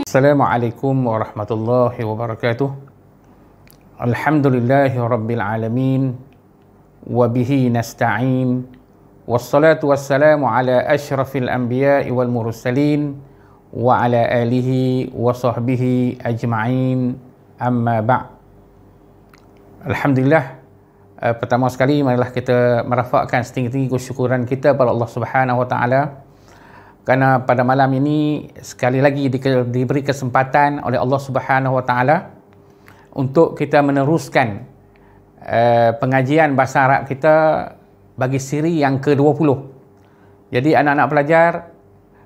Assalamualaikum warahmatullahi wabarakatuh. Alhamdulillahi rabbil alamin. Wabihi nasta'in. Wassalatu wassalamu ala ashrafil anbiya'i wal mursalin. Wa ala alihi wa sahbihi ajma'in. Amma ba'. Alhamdulillah. Pertama sekali marilah kita merafakkan setinggi-tinggi kesyukuran kita kepada Allah Subhanahu wa taala kerana pada malam ini sekali lagi diberi kesempatan oleh Allah Subhanahu wa taala untuk kita meneruskan pengajian bahasa Arab kita bagi siri yang ke-20. Jadi anak-anak pelajar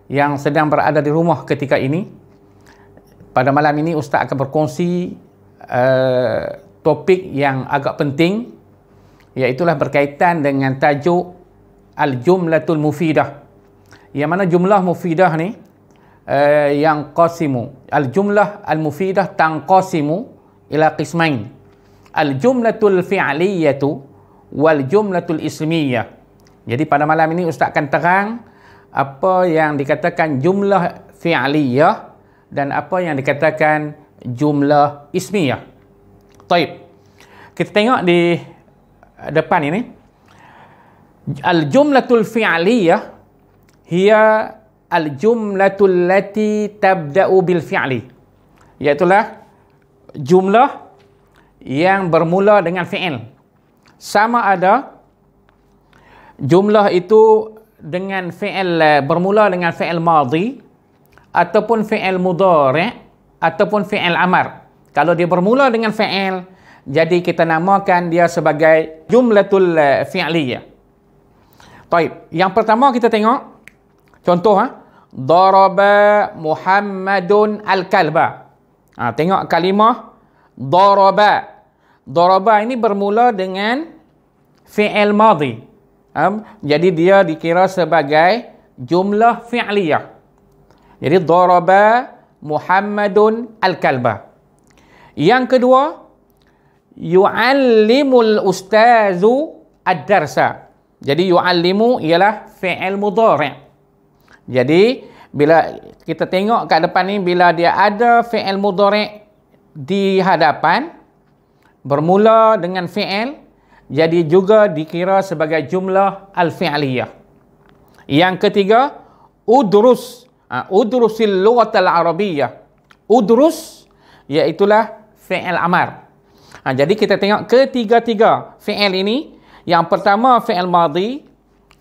yang sedang berada di rumah ketika ini, pada malam ini Ustaz akan berkongsi topik yang agak penting, iaitulah berkaitan dengan tajuk Al-Jumlatul Mufidah. Yang mana jumlah mufidah ni yang qasimu. Al-jumlah al-mufidah tanqasimu ila qismain. Al-jumlatul fi'liyatu wal jumlatul ismiyah. Jadi pada malam ini Ustaz akan terang apa yang dikatakan jumlah fi'liyah dan apa yang dikatakan jumlah ismiyah. Taib. Kita tengok di depan ini. Al-jumlatul fi'liyah hiya al-jumlatul lati tabda'u bil fi'li. Iaitulah jumlah yang bermula dengan fi'il. Sama ada jumlah itu dengan fi'il bermula dengan fi'il madhi ataupun fi'il mudhari' ataupun fi'il amar. Kalau dia bermula dengan fi'il, jadi kita namakan dia sebagai jumlatul fi'liyah. Baik, yang pertama kita tengok contoh, daraba Muhammadun al-kalba. Tengok kalimah daraba. Daraba ini bermula dengan fi'il madhi. Jadi dia dikira sebagai jumlah fi'liyah. Jadi daraba Muhammadun al-kalba. Yang kedua, yu'allimul ustazu ad-darsa. Jadi yu'allimu ialah fi'il mudhari'. Jadi bila kita tengok kat depan ni, bila dia ada fi'il mudhari' di hadapan bermula dengan fi'il, jadi juga dikira sebagai jumlah al-fi'liyah. Yang ketiga, udrus. Udrusil lughatal arabiyyah. Udrus iaitulah fi'il amar. Jadi kita tengok ketiga-tiga fi'il ini. Yang pertama fi'il madhi,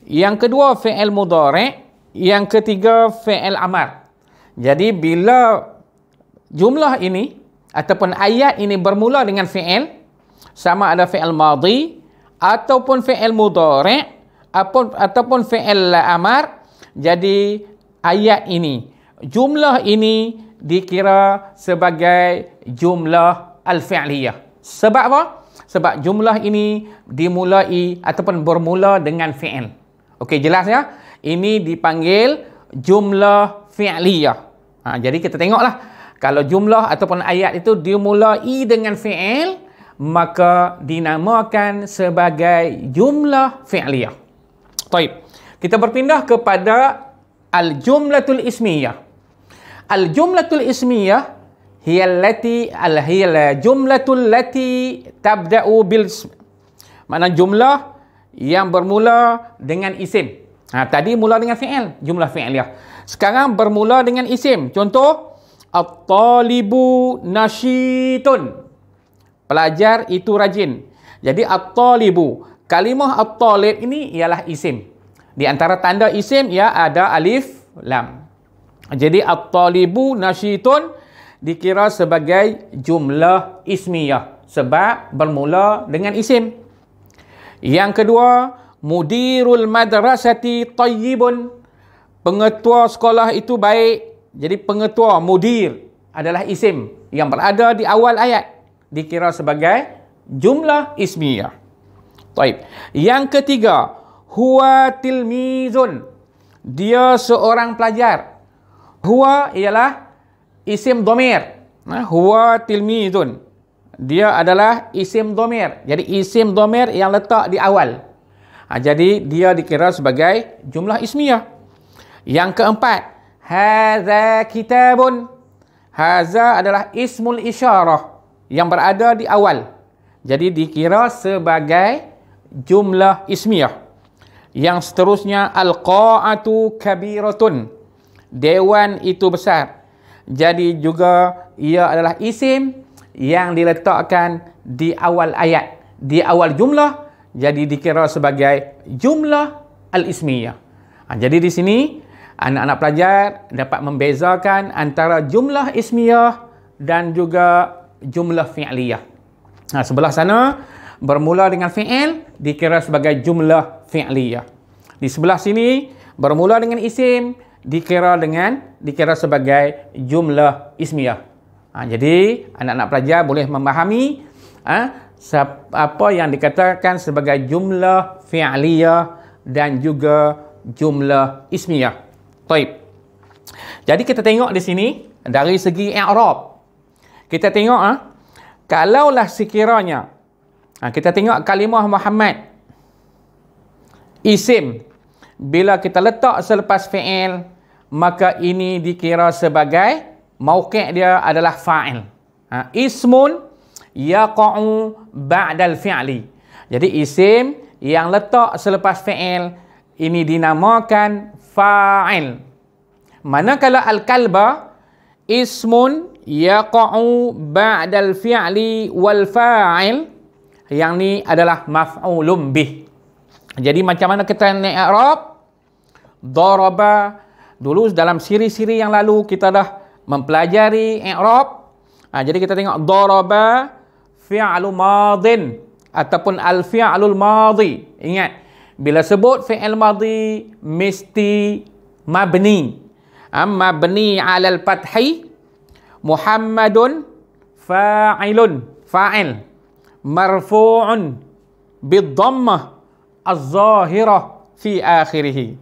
yang kedua fi'il mudhari', yang ketiga fi'il amar. Jadi bila jumlah ini ataupun ayat ini bermula dengan fi'il, sama ada fi'il madhi ataupun fi'il mudhari' ataupun fi'il amar, jadi ayat ini, jumlah ini dikira sebagai jumlah al-fi'liyah. Sebab apa? Sebab jumlah ini dimulai ataupun bermula dengan fi'il. Okey, jelas ya? Ini dipanggil jumlah fi'liyah. Jadi kita tengoklah, kalau jumlah ataupun ayat itu dimulai dengan fi'il, maka dinamakan sebagai jumlah fi'liyah. Baik. Kita berpindah kepada al-jumlatul ismiyah. Al-jumlatul ismiyah hiya jumlatul lati tabda'u bil, mana jumlah yang bermula dengan isim. Tadi mula dengan fi'il, jumlah fi'liyah. Sekarang bermula dengan isim. Contoh, at-talibu nasyitun. Pelajar itu rajin. Jadi at-talibu, kalimah at-talib ini ialah isim. Di antara tanda isim ia ada alif lam. Jadi at-talibu nasyitun dikira sebagai jumlah ismiyah sebab bermula dengan isim. Yang kedua, mudirul madrasati tayyibun. Pengetua sekolah itu baik. Jadi pengetua, mudir adalah isim yang berada di awal ayat, dikira sebagai jumlah ismiyah. Baik. Yang ketiga, huwa tilmizun. Dia seorang pelajar. Huwa ialah isim dhamir. Huwa tilmizun. Dia adalah isim dhamir. Jadi isim dhamir yang letak di awal. Jadi dia dikira sebagai jumlah ismiyah. Yang keempat, hadza kitabun. Hadza adalah ismul isyarah yang berada di awal. Jadi dikira sebagai jumlah ismiyah. Yang seterusnya, al-qa'atu kabiratun. Dewan itu besar. Jadi juga ia adalah isim yang diletakkan di awal ayat, di awal jumlah, jadi dikira sebagai jumlah al-ismiyah. Jadi di sini anak-anak pelajar dapat membezakan antara jumlah ismiyah dan juga jumlah fi'liyah. Sebelah sana bermula dengan fi'il dikira sebagai jumlah fi'liyah. Di sebelah sini bermula dengan isim dikira sebagai jumlah ismiyah. Jadi anak-anak pelajar boleh memahami apa yang dikatakan sebagai jumlah fi'liyah dan juga jumlah ismiyah. Baik. Jadi kita tengok di sini dari segi i'rab. Kita tengok kalaulah sekiranya kita tengok kalimah Muhammad isim, bila kita letak selepas fi'il, maka ini dikira sebagai mauqi' dia adalah fa'il. Ismun yaqa'u ba'dal fi'li. Jadi isim yang letak selepas fi'il ini dinamakan fa'il. Manakala al-kalba ismun yaqa'u ba'dal fi'li wal fa'il, yang ni adalah maf'ulun bih. Jadi macam mana kita nak i'rab? Daraba, dulu dalam siri-siri yang lalu kita dah mempelajari i'rab. Jadi kita tengok daraba fi'lu madin ataupun al-fi'lul madhi. Ingat, bila sebut fi'il madhi mesti mabni. Mabni 'alal fathi, Muhammadun fa'ilun, fa'il marfu'un bid-dhammah az-zahirah fi akhirih.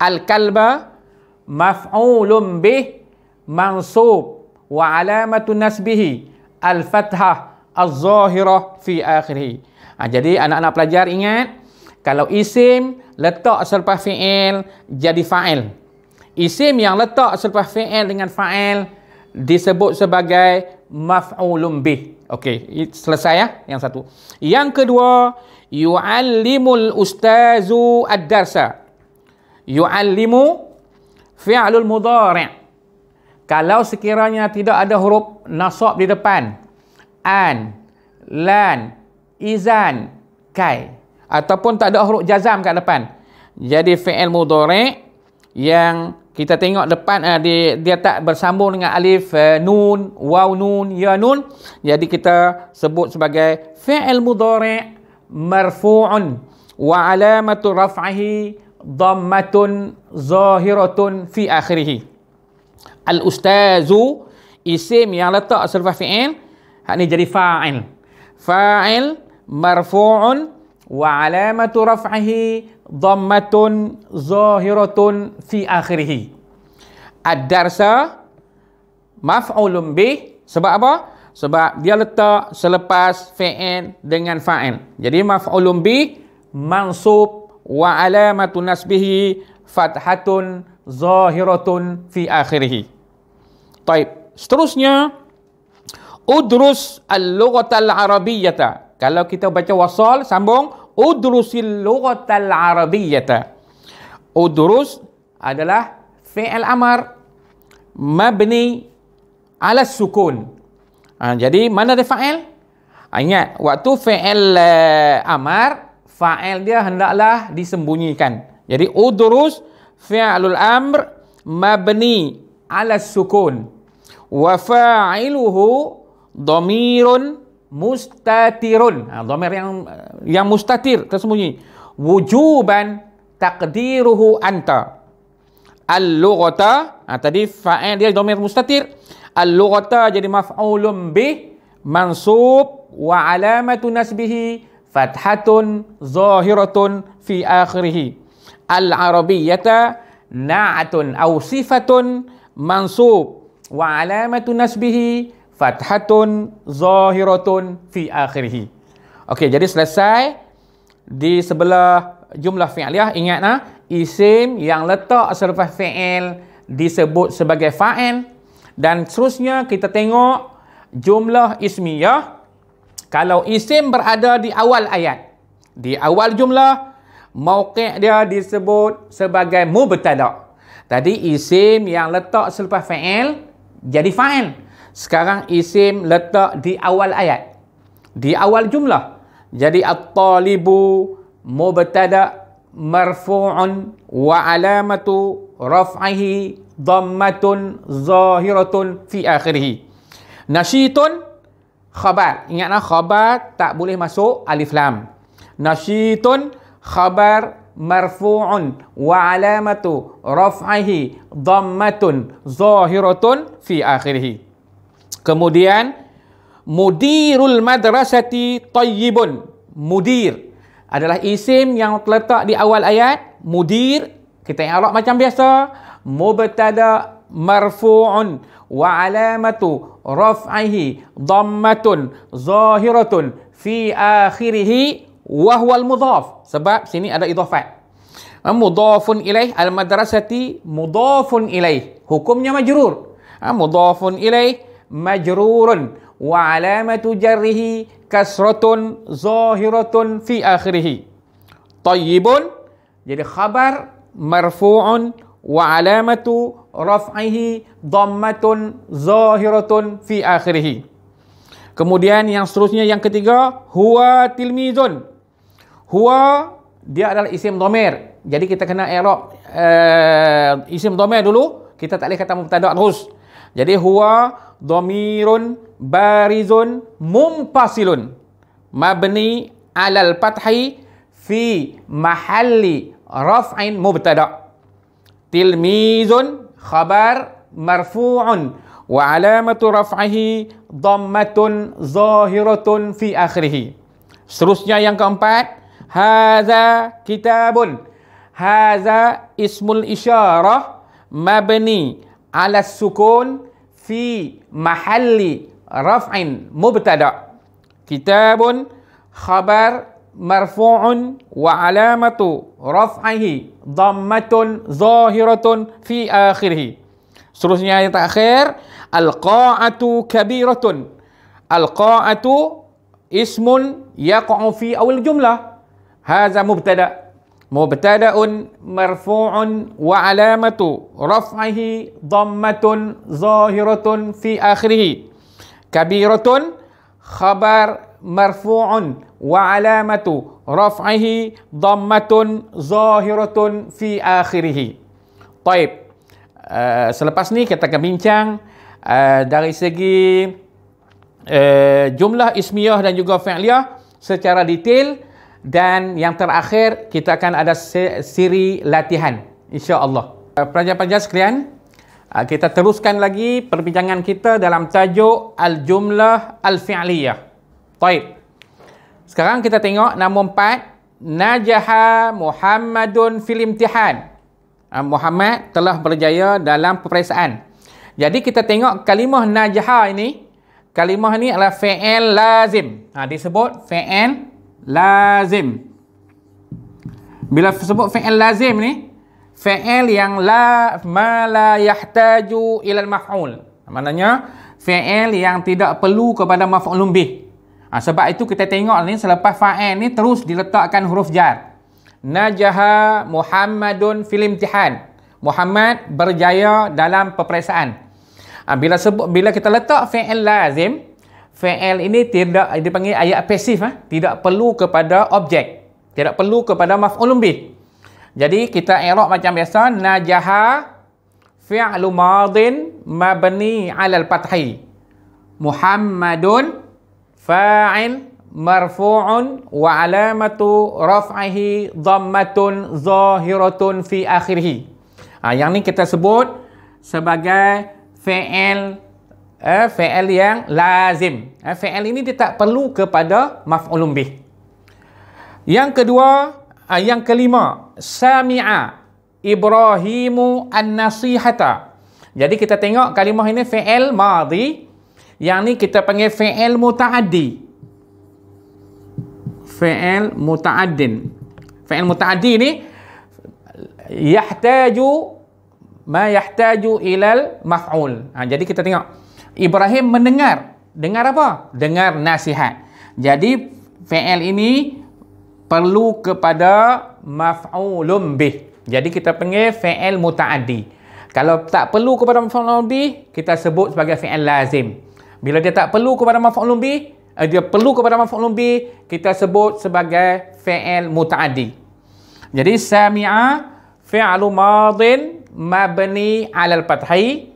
Al-kalba maf'ulun bih mansub wa alamatu nasbihi al-fathah az-zahirah fi akhirih. Jadi anak-anak pelajar ingat, kalau isim letak selepas fi'il jadi fa'il. Isim yang letak selepas fi'il dengan fa'il disebut sebagai maf'ulun bih. Okey, selesai ya yang satu. Yang kedua, yu'allimul ustazu ad-darsa. Yu'allimu fi'lul mudhari'. Kalau sekiranya tidak ada huruf nasab di depan, an, lan, izan, kai, ataupun tak ada huruf jazam kat depan, jadi fi'il mudhari' yang kita tengok depan dia tak bersambung dengan alif, nun, waw nun, ya nun, jadi kita sebut sebagai fi'il mudhari' marfu'un wa alamatu raf'ihi dhammatun zahiratun fi akhirih. Al-ustazu isim yang letak selepas fi'il, hak ni jadi fa'il. Fa'il marfu'un wa alamatu raf'ihi dhammatun zahiratun fi akhirih. Ad-darsa maf'ulun bih. Sebab apa? Sebab dia letak selepas fi'il dengan fa'il. Jadi maf'ulun bih mansub wa alamatu nasbihi fathatun zahiratun fi akhirih. Taib. Seterusnya, udrus al-lughatal arabiyyata. Kalau kita baca wasal, sambung, udrusil lughatal arabiyyata. Udrus adalah fi'il amar mabni ala sukun. Jadi mana dia fa'il? Ingat, waktu fi'il amar, fa'il dia hendaklah disembunyikan. Jadi udrus fi'lul amr mabni ala sukun wa fa'iluhu dhamirun mustatirun. Dhamir yang mustatir, tersembunyi. Wujuban taqdiruhu anta. Al-lughata, tadi fa'il dia dhamir mustatir. Al-lughata jadi maf'ulun bih mansub wa alamatu nasbihi fathatun zahiratun fi akhirih. Al-arabiyyata na'atun aw sifatun mansub wa alamatu nasbihi fathatun zahiratun fi akhirih. Okey, jadi selesai di sebelah jumlah fi'liyah. Ingat isim yang letak selepas fi'il disebut sebagai fa'il. Dan seterusnya kita tengok jumlah ismiyah. Kalau isim berada di awal ayat, di awal jumlah, mauqi' dia disebut sebagai mubtada'. Tadi isim yang letak selepas fa'il jadi fa'il. Sekarang isim letak di awal ayat, di awal jumlah. Jadi at-talibu mubtada' marfu'un wa alamatu raf'ihi dhammatun zahiratun fi akhirih. Nasyitun khabar. Ingatlah khabar tak boleh masuk alif lam. Nasyitun khabar marfu'un wa alamatu raf'ihi dhammatun zahiratun fi akhirih. Kemudian mudirul madrasati tayyibun. Mudir adalah isim yang terletak di awal ayat. Mudir kita i'rab macam biasa, mubtada marfu'un wa alamatu raf'ihi dhammatun zahiratun fi akhirih wa huwa al-mudhaf. Sebab sini ada idhafat. Mudhafun ilaih, al-madrasati mudhafun ilaih, hukumnya majrur. Mudhafun ilaih majrurun wa alamatu jarrihi kasratun zahiratun fi akhirih. Tayyibun jadi khabar marfu'un wa alamatu raf'ihi dhammatun zahiratun fi akhirih. Kemudian yang seterusnya yang ketiga, huwa tilmizun. Huwa dia adalah isim dhamir. Jadi kita kena i'rab isim dhamir dulu, kita tak boleh kata mubtada' terus. Jadi huwa dhamirun barizun mumpasilun mabni alal fathi fi mahalli raf'in mubtada'. Tilmizun khabar marfu'un wa alamatu raf'ihi dhammatun zahiratun fi akhirih. Seterusnya yang keempat, hadza kitabun. Hadza ismul isyarah mabni ala sukun fi mahalli raf'in mubtada'. Kitabun khabar marfu'un wa alamatu raf'ihi dhammatun zahiratun fi akhirih. Seterusnya yang terakhir, al-qa'atu kabiratun. Al-qa'atu ismun yaqa'u fi awal jumlah. Hadza mubtada'. Mubtada'un marfu'un wa alamatu raf'ihi dhammatun zahiratun fi akhirih. Kabiratun khabar marfu'un wa alamatu raf'ihi dhammatun zahiratun fi akhirih. Taib. Selepas ni kita akan bincang dari segi jumlah ismiyah dan juga fi'liyah secara detail. Dan yang terakhir kita akan ada siri latihan, insya-Allah. Pelajar-pelajar sekalian, kita teruskan lagi perbincangan kita dalam tajuk al-jumlah al-fi'liyah. Baik. Sekarang kita tengok nombor 4, najaha Muhammadun fil imtihan. Muhammad telah berjaya dalam peperiksaan. Jadi kita tengok kalimah najaha ini. Kalimah ini adalah fi'il lazim. Disebut fi'il lazim. Bila sebut fi'il lazim ni, fi'il yang ma la yahtaju ila al-maf'ul. Maknanya fi'il yang tidak perlu kepada maf'ulun bih. Sebab itu kita tengok ni selepas fa'il ni terus diletakkan huruf jar. Najaha Muhammadun fil imtihan. Muhammad berjaya dalam peperiksaan. Bila kita letak fi'il lazim, fi'il ini tidak dipanggil ayat pasif, tidak perlu kepada objek, tidak perlu kepada maf'ulun bih. Jadi kita i'rab macam biasa, najaha fi'lu madin mabni 'alal fathi. Muhammadun fa'il marfu'un wa alamatu raf'ihi dhammatun zahiratun fi akhirih. Yang ni kita sebut sebagai fi'il yang lazim. Fi'il ini dia tak perlu kepada maf'ulun bih. Yang kedua, yang kelima, sami'a Ibrahimu an-nasihata. Jadi kita tengok kalimah ini fi'il madhi. Yang ni kita panggil fi'il muta'addi. fi'il muta'addin. Fi'il muta'addi ni yahtaju ilal maf'ul. Jadi kita tengok Ibrahim dengar apa? Dengar nasihat. Jadi fi'il ini perlu kepada maf'ulun bih. Jadi kita panggil fi'il muta'addi. Kalau tak perlu kepada maf'ulun bih, kita sebut sebagai fi'il lazim. Bila dia tak perlu kepada maf'ulun bih, dia perlu kepada maf'ulun bih, kita sebut sebagai fi'il muta'addi. Jadi sami'a fi'lu madin mabni 'alal fathi.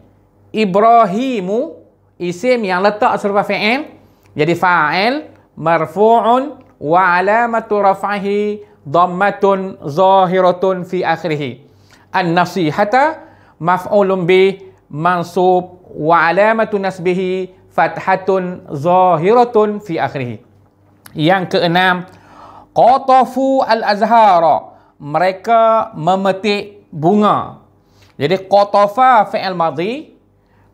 Ibrahimu isim yang letak selepas fi'il jadi fa'il marfu'un wa 'alamatu raf'ihi dhammatun zahiratun fi akhirih. An-nasihata maf'ulun bih mansub wa 'alamatu nasbihi fathatun zahiratun fi akhirih. Yang keenam, qatafu al-azhara, mereka memetik bunga. Jadi qatafa fi'il madhi.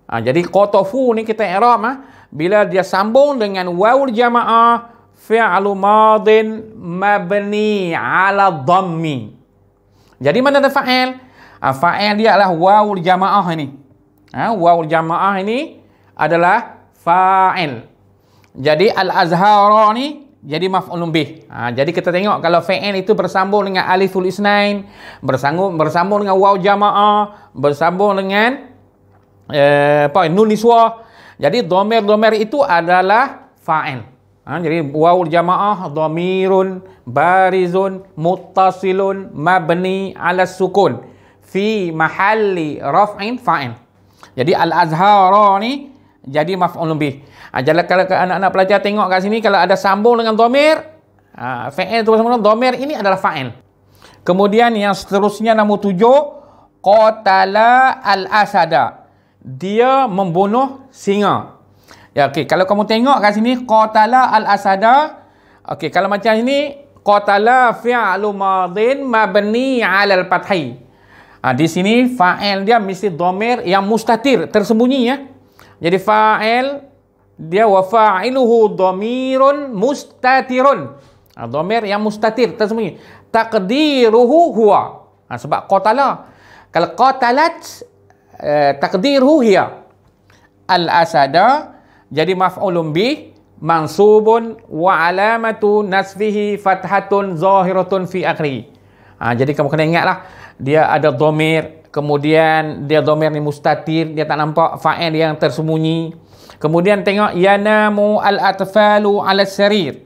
Jadi qatafu ni kita i'rab bila dia sambung dengan wawul jamaah fi'lu madin mabni 'ala dhammi. Jadi mana ada fa'il? Fa'il dia adalah wawul jamaah ini. Wawul jamaah ini adalah fa'il. Jadi al-azhara ni jadi maf'ulun bih. Jadi kita tengok kalau fi'il itu bersambung dengan aliful isnain, bersambung dengan waw jamaah, bersambung dengan nun niswah. Jadi dhamir itu adalah fa'il. Jadi waw jamaah dhamirun barizun muttasilun mabni 'ala sukun fi mahalli raf'in fa'il. Jadi al-azhara ni jadi maf'ulun bih. Jadi kalau anak-anak pelajar tengok kat sini, kalau ada sambung dengan dhamir, fa'il tu bersambung dengan dhamir, ini adalah fa'il. Kemudian yang seterusnya nombor 7, qatala al-asada, dia membunuh singa. Ya, okey, kalau kamu tengok kat sini qatala al-asada, okey, kalau macam ini qatala fi'lu madin mabni 'ala al-fathi. Di sini fa'il dia mesti dhamir yang mustatir, tersembunyi ya. Jadi fa'il dia wa fa'iluhu dhamirun mustatirun. Dhamir yang mustatir, tersembunyi. Taqdiruhu huwa. Sebab qatala. Kalau qatalat taqdiruhu hiya. Al-asada jadi maf'ulun bih mansubun wa alamatu nasbihi fathatun zahiratun fi akhirih. Jadi kamu kena ingatlah, dia ada dhamir, kemudian dia dhamir ni mustatir, dia tak nampak fa'il yang tersembunyi. Kemudian tengok yanamu al-atfalu 'ala sarir.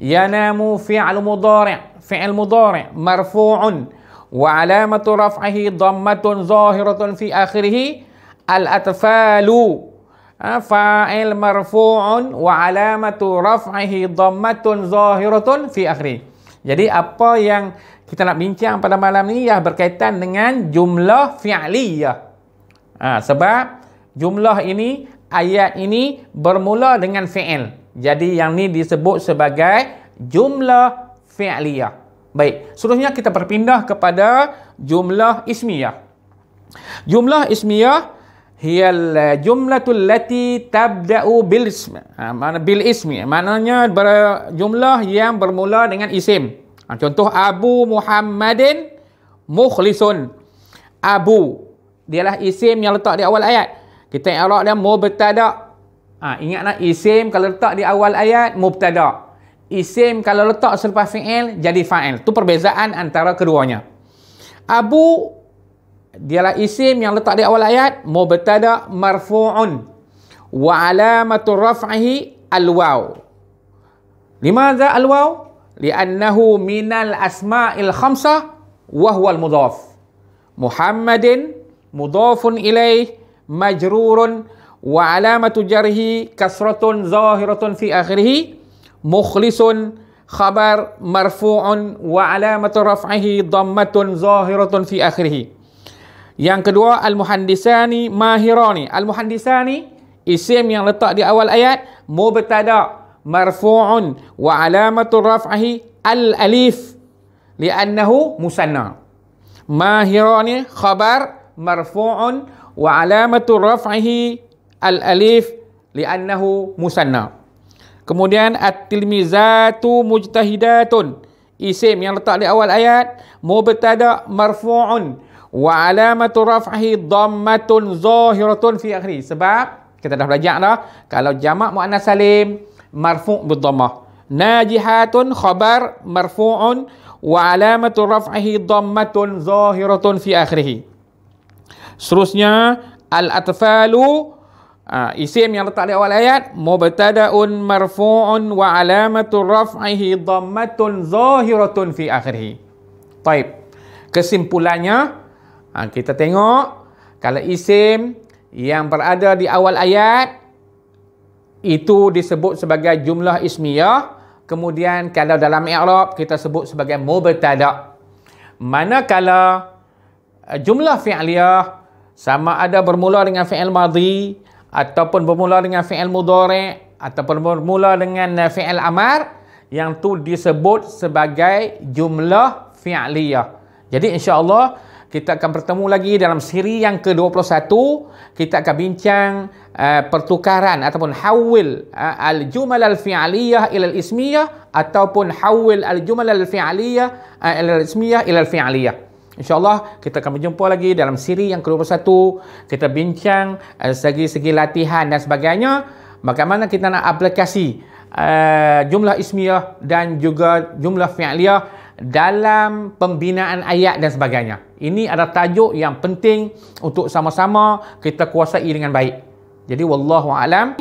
Yanamu fi'l mudhari' marfu'un wa 'alamatu raf'ihi dhammatun zahiratun fi akhirih. Al-atfalu fa'il marfu'un wa 'alamatu raf'ihi dhammatun zahiratun fi akhirih. Jadi apa yang kita nak bincang pada malam ni ya berkaitan dengan jumlah fi'liyah. Sebab jumlah ini, ayat ini bermula dengan fi'il. Jadi yang ni disebut sebagai jumlah fi'liyah. Baik, seterusnya kita berpindah kepada jumlah ismiyah. Jumlah ismiyah hiyal jumlatul lati tabda'u bil ismi. Bil ismi maknanya jumlah yang bermula dengan isim. Contoh Abu Muhammadin mukhlisun. Abu dialah isim yang letak di awal ayat. Kita i'rab dia mubtada. Ingatlah isim kalau letak di awal ayat mubtada. Isim kalau letak selepas fi'il jadi fa'il. Itu perbezaan antara keduanya. Abu dialah isim yang letak di awal ayat mubtada marfu'un wa alamatu raf'ihi al-waw. Limadha al-waw? Li'annahu minal asma'il khamsah wa huwa al-mudhaf. Muhammadin mudhafun ilaih majrurun wa alamatu jarhi kasratun zahiratun fi akhirih. Mukhlisun khabar marfu'un wa alamatu raf'ihi dhammatun zahiratun fi akhirih. Yang kedua, al-muhandisani mahirani. Al-muhandisani isim yang letak di awal ayat mubtada marfu'un wa alamatu raf'ihi al-alif li'annahu musanna. Mahirani khabar marfu'un wa alamatu raf'ihi al-alif li'annahu musanna. Kemudian at-tilmizatu mujtahidatun. Isim yang letak di awal ayat mubtada marfu'un wa alamatu raf'ihi dhammatun zahiratun fi akhirih. Sebab kita dah belajar dah, kalau jamak muannas salim marfu' bidhammah. Najihatun khabar marfu'un wa alamatu raf'ihi dhammatun zahiratun fi akhirih. Seterusnya al-atfalu, isim yang letak di awal ayat mubtada'un marfu'un wa alamatu raf'ihi dhammatun zahiratun fi akhirih. Baik. Kesimpulannya, kita tengok kalau isim yang berada di awal ayat itu disebut sebagai jumlah ismiyah, kemudian kalau dalam i'rab kita sebut sebagai mubtada'. Manakala jumlah fi'liyah sama ada bermula dengan fi'il madhi ataupun bermula dengan fi'il mudhari' ataupun bermula dengan fi'il amar, yang tu disebut sebagai jumlah fi'liyah. Jadi insya-Allah kita akan bertemu lagi dalam siri yang ke-21. Kita akan bincang pertukaran ataupun hawil al-jumal al-fi'liyah ila al-ismiyah ataupun hawil al-jumal al-fi'liyah ila al-ismiyah ila al-fi'liyah. InsyaAllah kita akan berjumpa lagi dalam siri yang ke-21. Kita bincang segi-segi latihan dan sebagainya, bagaimana kita nak aplikasi jumlah ismiyah dan juga jumlah fi'liyah dalam pembinaan ayat dan sebagainya. Ini adalah tajuk yang penting untuk sama-sama kita kuasai dengan baik. Jadi wallahu a'lam.